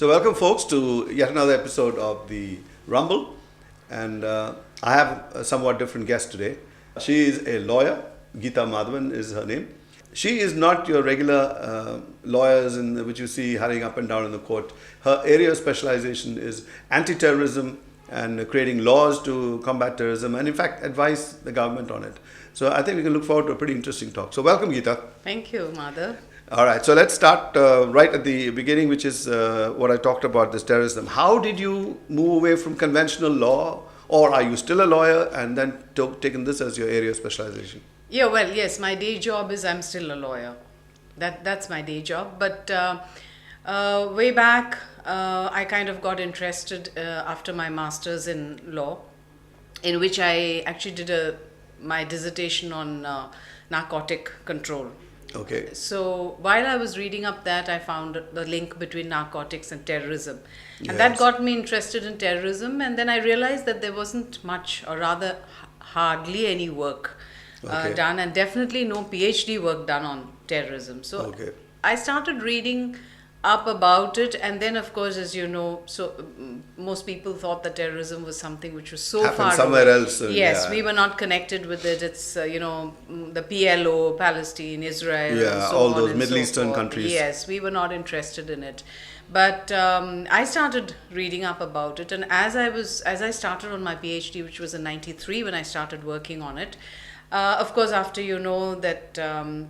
So welcome folks to yet another episode of the Rumble, and I have a somewhat different guest today. She is a lawyer. Geeta Madhavan is her name. She is not your regular lawyers which you see hurrying up and down in the court. Her area of specialization is anti-terrorism and creating laws to combat terrorism, and in fact advise the government on it. So I think we can look forward to a pretty interesting talk. So welcome, Geeta. Thank you, Madhav. All right, so let's start right at the beginning, which is what I talked about, this terrorism. How did you move away from conventional law, or are you still a lawyer and then taken this as your area of specialization? Yeah, well, yes, my day job is I'm still a lawyer. That's my day job. But way back, I kind of got interested after my master's in law, in which I actually did my dissertation on narcotic control. Okay. So while I was reading up that, I found the link between narcotics and terrorism. And Yes. that got me interested in terrorism. And then I realized that there wasn't much, or rather hardly any work done, and definitely no PhD work done on terrorism. So I started reading up about it, and then of course, as you know, most people thought that terrorism was something which was so happened far somewhere away. else. Yes, Yeah. we were not connected with it. It's the PLO, Palestine, Israel, Yeah, and so all on those and Middle so Eastern forth. countries. Yes, we were not interested in it. But I started reading up about it, and as I started on my PhD, which was in '93 when I started working on it. Of course, after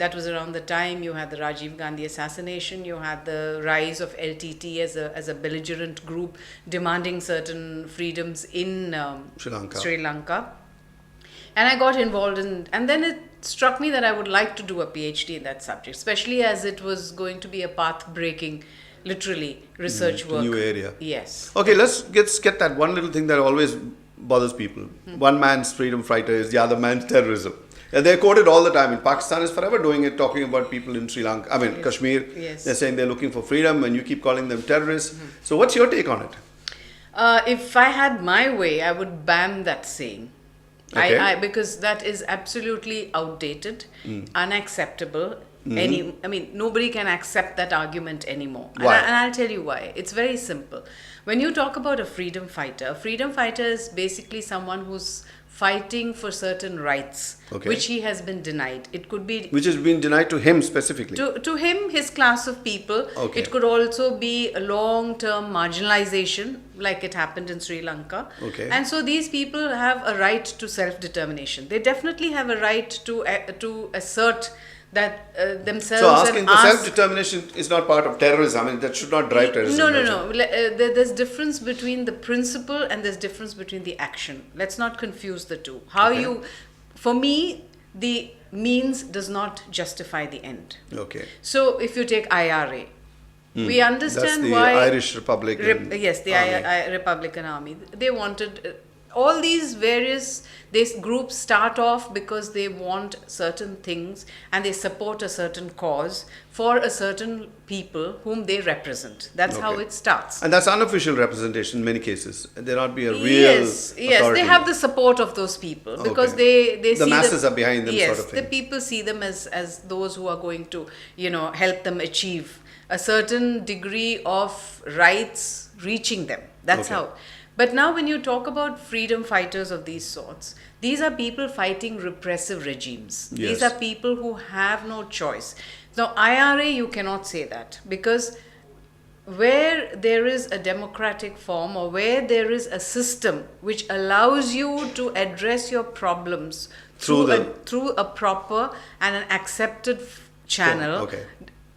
that was around the time you had the Rajiv Gandhi assassination, you had the rise of LTT as a belligerent group demanding certain freedoms in Sri Lanka. And I got involved and then it struck me that I would like to do a PhD in that subject, especially as it was going to be a path-breaking, literally, research work. New area. Yes. Okay, let's get that one little thing that always bothers people. One man's freedom fighter is the other man's terrorism. And they're quoted all the time. In Pakistan is forever doing it, talking about people in Sri Lanka, Kashmir. Yes. They're saying they're looking for freedom and you keep calling them terrorists. So what's your take on it? If I had my way, I would ban that saying. Okay. Because that is absolutely outdated, unacceptable. Nobody can accept that argument anymore. Why? And I'll tell you why. It's very simple. When you talk about a freedom fighter is basically someone who's fighting for certain rights, which he has been denied. It could be... Which has been denied to him specifically. To him, his class of people. Okay. It could also be a long-term marginalization, like it happened in Sri Lanka. Okay. And so these people have a right to self-determination. They definitely have a right to assert that themselves. So asking and for ask, self-determination is not part of terrorism. That should not drive terrorism. No. There's difference between the principle and there's difference between the action. Let's not confuse the two. For me, the means does not justify the end. Okay. So if you take IRA, we understand That's the why Irish Republican Army. Republican Army. They wanted all these these groups start off because they want certain things and they support a certain cause for a certain people whom they represent. That's how it starts. And that's unofficial representation in many cases. There not be a real Yes, authority. they have the support of those people because they see the masses are behind them, yes, sort of thing. the people see them as those who are going to help them achieve a certain degree of rights reaching them. That's how. But now when you talk about freedom fighters of these sorts, these are people fighting repressive regimes. Yes. These are people who have no choice. Now, IRA, you cannot say that because where there is a democratic form or where there is a system which allows you to address your problems through a proper and an accepted channel,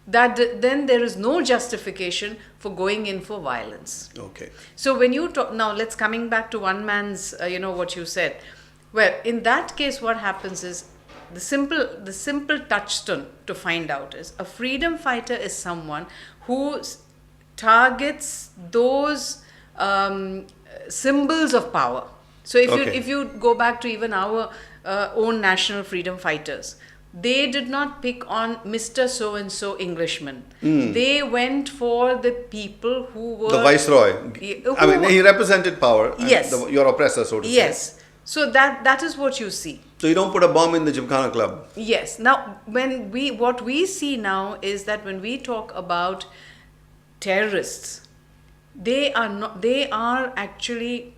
that then there is no justification for going in for violence. Okay. So when you talk now, coming back to one man's, what you said. Well, in that case, what happens is the simple touchstone to find out is a freedom fighter is someone who targets those symbols of power. So if you go back to even our own national freedom fighters, they did not pick on Mr. So-and-so Englishman. They went for the people who were... The viceroy. He represented power. Yes. Your oppressor, so to say. Yes. So that is what you see. So you don't put a bomb in the Gymkhana Club. Yes. Now, what we see now is that when we talk about terrorists, They are not. They are actually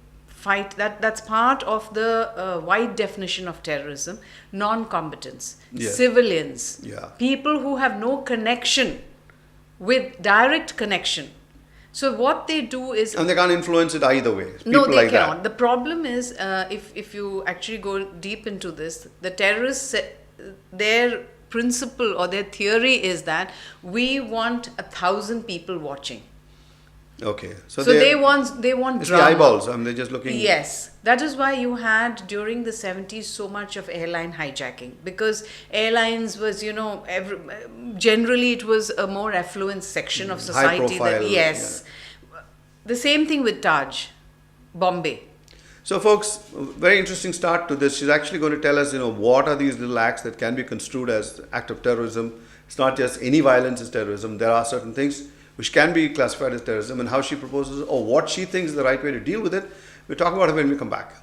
that's part of the wide definition of terrorism. Non-combatants, Yeah. civilians, Yeah. people who have no connection with direct connection. So what they do is And they can't influence it either way. People no, they like cannot. that. The problem is, if you actually go deep into this, the terrorists, their principle or their theory is that we want 1,000 people watching. Okay. So they want it's the drama. eyeballs. They're just looking. Yes, that is why you had during the 70s so much of airline hijacking, because airlines was, generally it was a more affluent section of society. profile, Yes. The same thing with Taj, Bombay. So, folks, very interesting start to this. She's actually going to tell us, what are these little acts that can be construed as act of terrorism. It's not just any violence is terrorism. There are certain things which can be classified as terrorism, and how she proposes or what she thinks is the right way to deal with it. We'll talk about it when we come back.